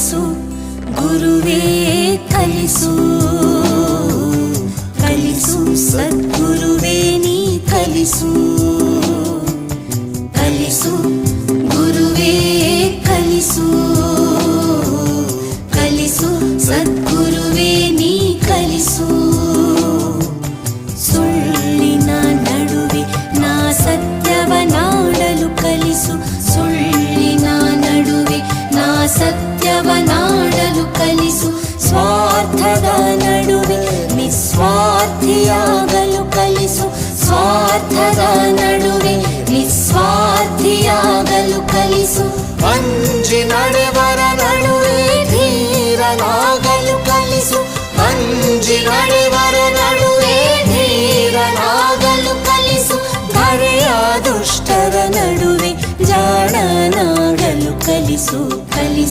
ಕಲಿಸು ಗುರುವೇ ಕಲಿಸು ಕಲಿಸು ಸದ್ಗುರುವೇ ನೀ ಕಲಿಸು ಕಲಿಸು ಗುರುವೇ ಕಲಿಸು ಕಲಿಸು ಸದ್ಗುರುವೇ ನೀ ಕಲಿಸು ಸುಳ್ಳಿನ ನಡುವೆ ನಾ ಸತ್ಯವನಾಡಲು ಕಲಿಸು ಸುಳ್ಳಿನ ನಡುವೆ ನಾ ಸತ್ಯವನಾಡಲು ಕಲಿಸು ಸ್ವಾರ್ಥದ ನಡುವೆ ನಿಸ್ವಾರ್ಥಿಯಾಗಲು ಕಲಿಸು ಸ್ವಾರ್ಥದ ನಡುವೆ ನಿಸ್ವಾರ್ಥಿಯಾಗಲು ಕಲಿಸು ಅಂಜಿ ನಡೆವರ ನಡುವೆ ಧೀರನಾಗಲು ಕಲಿಸು ಅಂಜಿ ನಡೆವರ ನಡುವೆ ಧೀರನಾಗಲು ಕಲಿಸು ಧರೆಯ ದುಷ್ಟರ ನಡುವೆ ಜಾಣನಾಗಲು ಕಲಿಸು ಕಲಿಸು